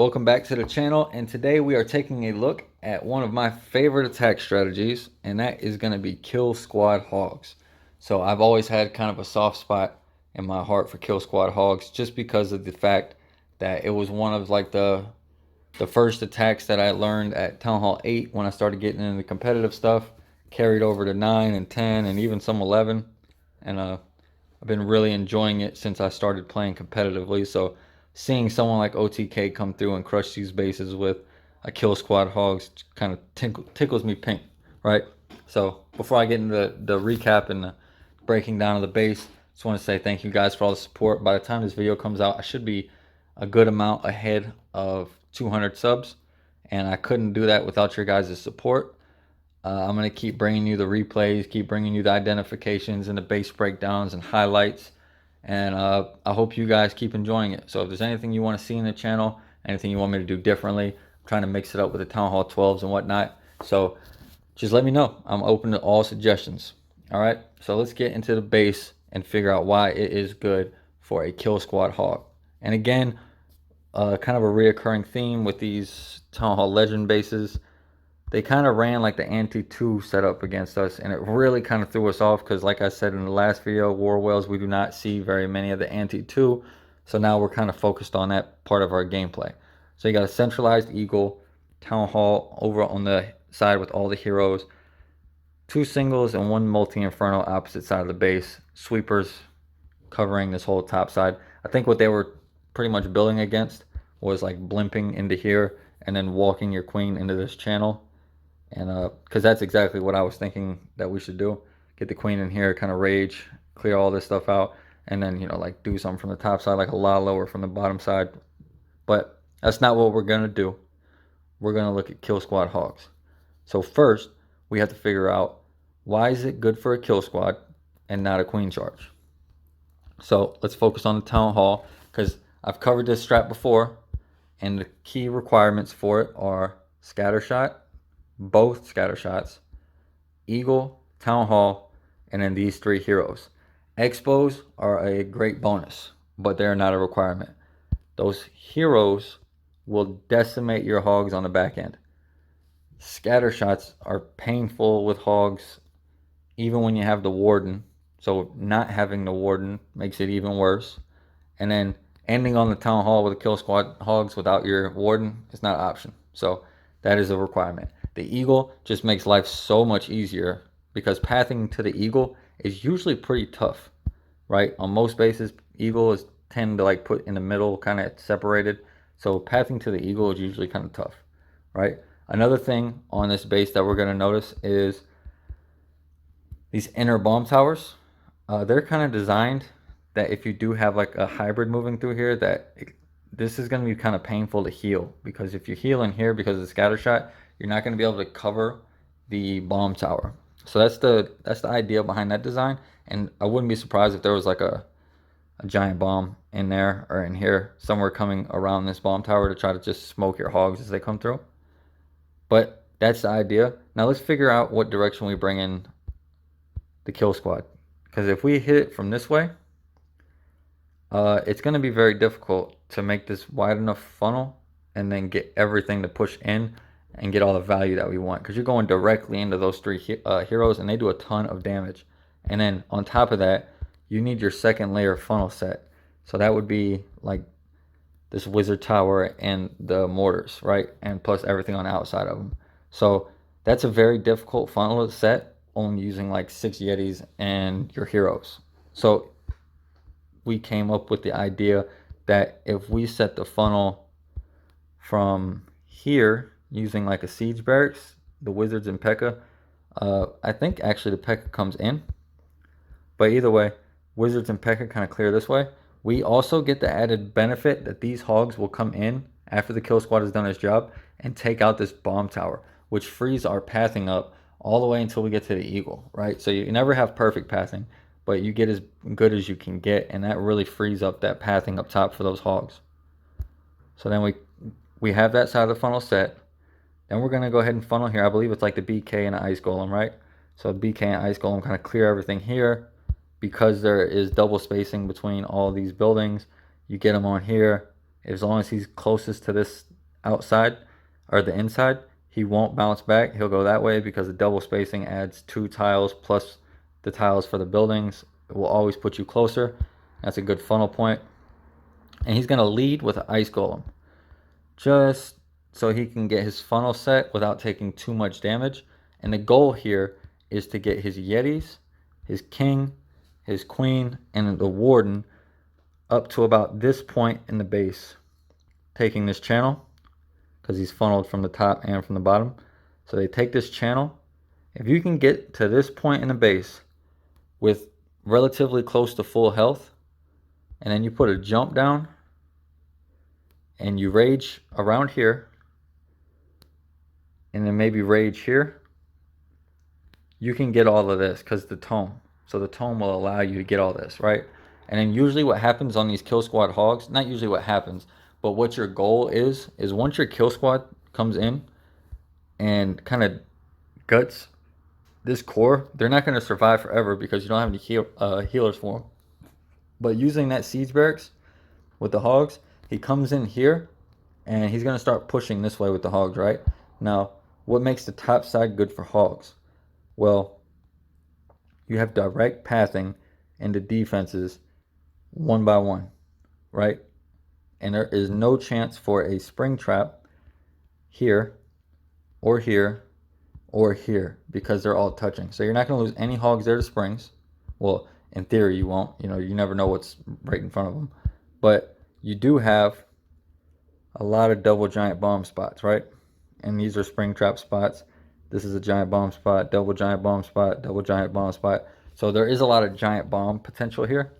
Welcome back to the channel, and today we are taking a look at one of my favorite attack strategies, and that is going to be kill squad hogs. So I've always had kind of a soft spot in my heart for kill squad hogs just because of the fact that it was one of like the first attacks that I learned at Town Hall 8 when I started getting into competitive stuff, carried over to 9 and 10 and even some 11, and I've been really enjoying it since I started playing competitively. So seeing someone like OTK come through and crush these bases with a kill squad hogs kind of tickles me pink, right? So before I get into the recap and the breaking down of the base, just want to say thank you guys for all the support. By the time this video comes out, I should be a good amount ahead of 200 subs, and I couldn't do that without your guys' support. I'm going to keep bringing you the replays, keep bringing you the identifications and the base breakdowns and highlights. And I hope you guys keep enjoying it. So if there's anything you want to see in the channel, anything you want me to do differently, I'm trying to mix it up with the Town Hall 12s and whatnot. So just let me know. I'm open to all suggestions. All right, so let's get into the base and figure out why it is good for a kill squad hog. And again, kind of a reoccurring theme with these Town Hall Legend bases. They kind of ran like the anti-2 setup against us, and it really kind of threw us off because, like I said in the last video, warwhales, we do not see very many of the anti-2, so now we're kind of focused on that part of our gameplay. So you got a centralized eagle, Town Hall over on the side with all the heroes, 2 singles and 1 multi-inferno opposite side of the base, sweepers covering this whole top side. I think what they were pretty much building against was like blimping into here and then walking your queen into this channel. And because that's exactly what I was thinking that we should do. Get the queen in here, kind of rage, clear all this stuff out, and then, you know, like do something from the top side, like a lot lower from the bottom side. But that's not what we're going to do. We're going to look at kill squad hogs. So first, we have to figure out why is it good for a kill squad and not a queen charge. So let's focus on the Town Hall because I've covered this strat before, and the key requirements for it are scatter shot, both scatter shots, eagle, Town Hall, and then these 3 heroes. Expos are a great bonus, but they're not a requirement. Those heroes will decimate your hogs on the back end. Scatter shots are painful with hogs, even when you have the warden. So not having the warden makes it even worse. And then ending on the Town Hall with a kill squad hogs without your warden is not an option. So that is a requirement. The eagle just makes life so much easier because pathing to the eagle is usually pretty tough, right? On most bases, eagle is tend to like put in the middle, kind of separated. So pathing to the eagle is usually kind of tough, right? Another thing on this base that we're going to notice is these inner bomb towers. They're kind of designed that if you do have like a hybrid moving through here, this is going to be kind of painful to heal, because if you heal in here because of the scatter shot, you're not going to be able to cover the bomb tower. So that's the idea behind that design. And I wouldn't be surprised if there was like a giant bomb in there or in here somewhere coming around this bomb tower to try to just smoke your hogs as they come through. But that's the idea. Now let's figure out what direction we bring in the kill squad, because if we hit it from this way, it's going to be very difficult to make this wide enough funnel and then get everything to push in and get all the value that we want, because you're going directly into those 3 heroes and they do a ton of damage. And then on top of that, you need your second layer funnel set. So that would be like this wizard tower and the mortars, right? And plus everything on the outside of them. So that's a very difficult funnel to set, only using like 6 yetis and your heroes. So we came up with the idea that if we set the funnel from here using like a siege barracks, the wizards and P.E.K.K.A, I think actually the P.E.K.K.A comes in, but either way, wizards and P.E.K.K.A kind of clear this way. We also get the added benefit that these hogs will come in after the kill squad has done its job and take out this bomb tower, which frees our pathing up all the way until we get to the eagle, right? So you never have perfect pathing, but you get as good as you can get, and that really frees up that pathing up top for those hogs. So then we have that side of the funnel set. Then we're going to go ahead and funnel here. I believe it's like the BK and the ice golem, right? So BK and ice golem kind of clear everything here. Because there is double spacing between all these buildings, you get him on here. As long as he's closest to this outside or the inside, he won't bounce back. He'll go that way because the double spacing adds 2 tiles plus the tiles for the buildings. It will always put you closer. That's a good funnel point. And he's going to lead with an ice golem, just so he can get his funnel set without taking too much damage. And the goal here is to get his yetis, his king, his queen, and the warden up to about this point in the base, taking this channel, because he's funneled from the top and from the bottom. So they take this channel. If you can get to this point in the base with relatively close to full health, and then you put a jump down and you rage around here, and then maybe rage here, you can get all of this because the tome. So the tome will allow you to get all this, right? And then usually what happens on these kill squad hogs, not usually what happens, but what your goal is once your kill squad comes in and kind of guts this core, they're not going to survive forever because you don't have any healers for them. But using that siege barracks with the hogs, he comes in here and he's going to start pushing this way with the hogs, right? Now, what makes the top side good for hogs? Well, you have direct pathing into defenses one by one, right? And there is no chance for a spring trap here or here or here because they're all touching. So you're not going to lose any hogs there to springs. Well, in theory you won't. You know, you never know what's right in front of them. But you do have a lot of double giant bomb spots, right? And these are spring trap spots. This is a giant bomb spot, double giant bomb spot, double giant bomb spot. So there is a lot of giant bomb potential here.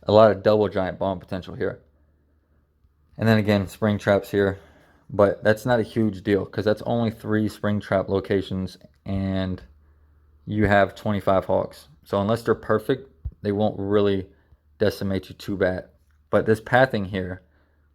A lot of double giant bomb potential here. And then again, spring traps here. But that's not a huge deal because that's only 3 spring trap locations and you have 25 hogs. So unless they're perfect, they won't really decimate you too bad. But this pathing here,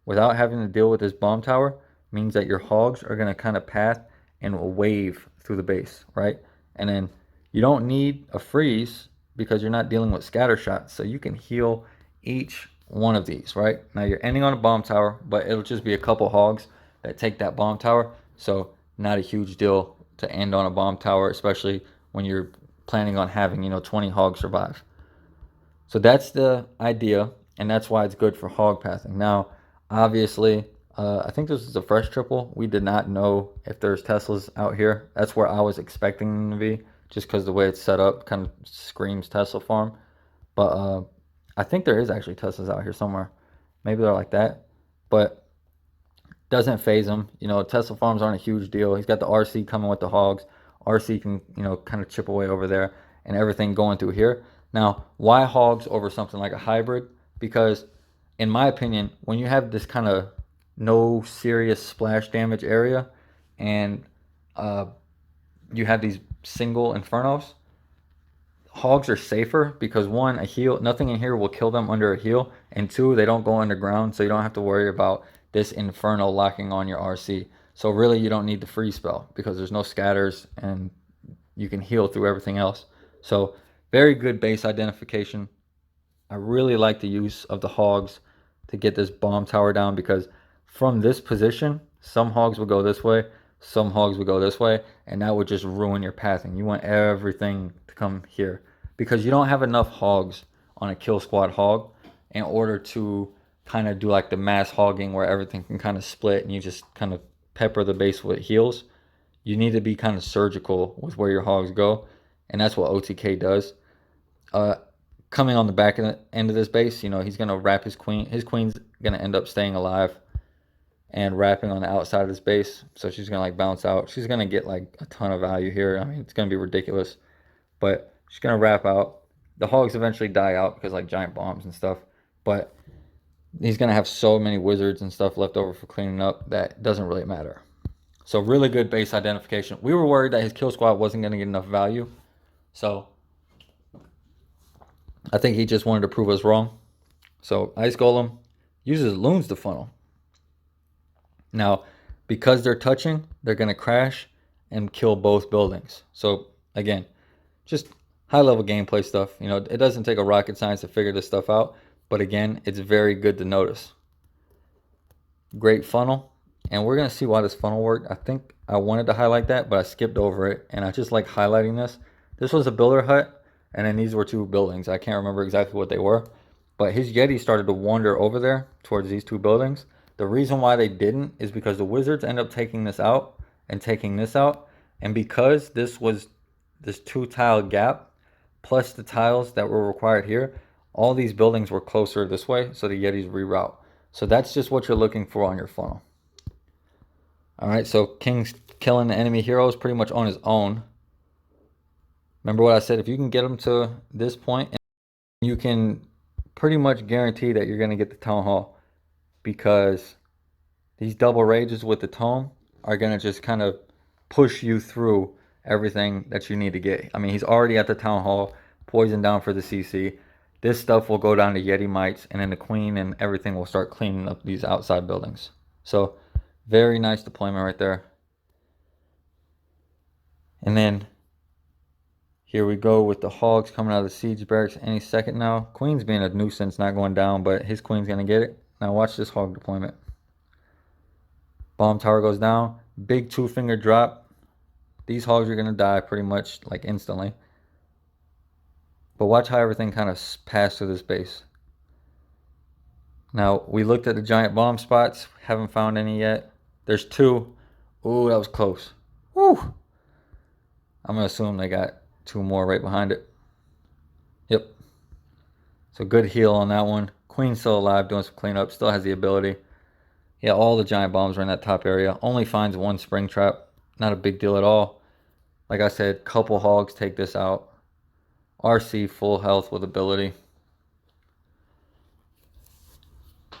without having to deal with this bomb tower, means that your hogs are going to kind of path and wave through the base, right? And then you don't need a freeze because you're not dealing with scatter shots. So you can heal each one of these, right? Now you're ending on a bomb tower, but it'll just be a couple hogs that take that bomb tower. So not a huge deal to end on a bomb tower, especially when you're planning on having, 20 hogs survive. So that's the idea, and that's why it's good for hog pathing. Now, obviously, I think this is a fresh triple. We did not know if there's Teslas out here. That's where I was expecting them to be, just because the way it's set up kind of screams Tesla farm. But I think there is actually Teslas out here somewhere. Maybe they're like that, but doesn't phase him. Tesla farms aren't a huge deal. He's got the RC coming with the hogs. RC can, kind of chip away over there and everything going through here. Now, why hogs over something like a hybrid? Because in my opinion, when you have this kind of no serious splash damage area and you have these single infernos, hogs are safer because 1, a heal, nothing in here will kill them under a heal, and 2, they don't go underground, so you don't have to worry about this inferno locking on your RC. So really you don't need the free spell because there's no scatters and you can heal through everything else. So very good base identification. I really like the use of the hogs to get this bomb tower down because from this position, some hogs will go this way, some hogs will go this way, and that would just ruin your pathing. You want everything to come here because you don't have enough hogs on a kill squad hog in order to kind of do like the mass hogging where everything can kind of split and you just kind of pepper the base with heals. You need to be kind of surgical with where your hogs go, and that's what OTK does. Coming on the back end of this base, he's going to wrap his queen. His queen's going to end up staying alive and wrapping on the outside of this base. So she's going to like bounce out. She's going to get like a ton of value here. I mean, it's going to be ridiculous, but she's going to wrap out. The hogs eventually die out because like giant bombs and stuff, but he's going to have so many wizards and stuff left over for cleaning up that it doesn't really matter. So really good base identification. We were worried that his kill squad wasn't going to get enough value. So I think he just wanted to prove us wrong. So Ice Golem uses loons to funnel. Now, because they're touching, they're going to crash and kill both buildings. So again, just high level gameplay stuff. It doesn't take a rocket science to figure this stuff out. But again, it's very good to notice. Great funnel. and we're going to see why this funnel worked. I think I wanted to highlight that, but I skipped over it, and I just like highlighting this. This was a builder hut, and then these were two buildings. I can't remember exactly what they were, but his yeti started to wander over there towards these two buildings. The reason why they didn't is because the wizards end up taking this out and taking this out, and because this was this 2-tile gap plus the tiles that were required here, all these buildings were closer this way, so the yetis reroute. So that's just what you're looking for on your funnel. All right, so King's killing the enemy heroes pretty much on his own. Remember what I said, if you can get him to this point, you can pretty much guarantee that you're going to get the town hall, because these double rages with the tome are going to just kind of push you through everything that you need to get. I mean, he's already at the town hall, poison down for the CC. This stuff will go down to Yeti mites, and then the queen and everything will start cleaning up these outside buildings. So very nice deployment right there. And then here we go with the hogs coming out of the siege barracks any second now. Queen's being a nuisance, not going down, but his queen's going to get it. Now watch this hog deployment. Bomb tower goes down. Big 2-finger drop. These hogs are going to die pretty much like instantly. But watch how everything kind of passed through this base. Now, we looked at the giant bomb spots. Haven't found any yet. There's 2. Ooh, that was close. Woo! I'm going to assume they got 2 more right behind it. Yep. So good heal on that one. Queen's still alive, doing some cleanup. Still has the ability. Yeah, all the giant bombs are in that top area. Only finds 1 spring trap. Not a big deal at all. Like I said, couple hogs take this out. RC full health with ability.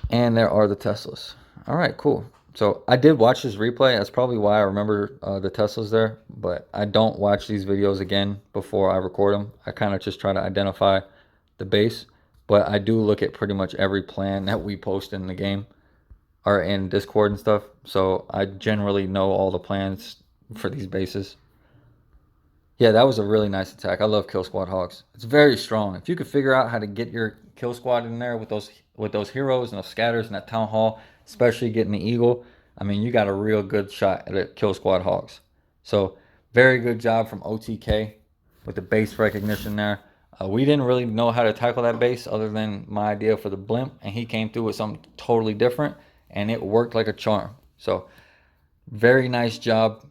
And there are the Teslas. All right, cool. So I did watch this replay. That's probably why I remember the Teslas there. But I don't watch these videos again before I record them. I kind of just try to identify the base. But I do look at pretty much every plan that we post in the game or in Discord and stuff. So I generally know all the plans for these bases. Yeah, that was a really nice attack. I love kill squad hogs. It's very strong. If you could figure out how to get your kill squad in there with those heroes and those scatters and that town hall, especially getting the eagle, I mean, you got a real good shot at it, kill squad hogs. So very good job from OTK with the base recognition there. We didn't really know how to tackle that base other than my idea for the blimp, and he came through with something totally different, and it worked like a charm. So very nice job.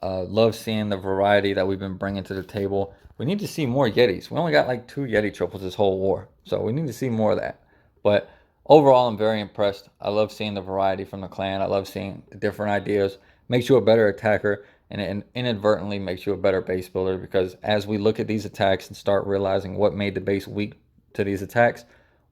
Love seeing the variety that we've been bringing to the table. We need to see more Yetis. We only got like 2 Yeti triples this whole war, so we need to see more of that. But overall, I'm very impressed. I love seeing the variety from the clan. I love seeing the different ideas. Makes you a better attacker, and it inadvertently makes you a better base builder, because as we look at these attacks and start realizing what made the base weak to these attacks,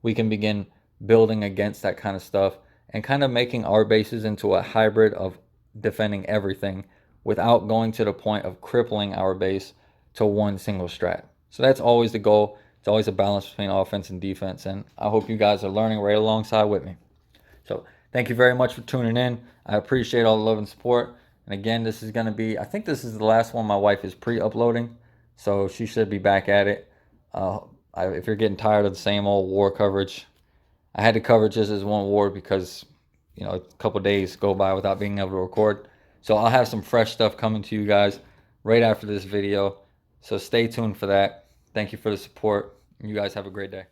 we can begin building against that kind of stuff and kind of making our bases into a hybrid of defending everything without going to the point of crippling our base to one single strat. So that's always the goal. It's always a balance between offense and defense, and I hope you guys are learning right alongside with me. So thank you very much for tuning in. I appreciate all the love and support. And again, this is going to be, I think this is the last one my wife is pre-uploading, so she should be back at it. If you're getting tired of the same old war coverage, I had to cover just as one war because, you know, a couple days go by without being able to record. So I'll have some fresh stuff coming to you guys right after this video. So stay tuned for that. Thank you for the support. You guys have a great day.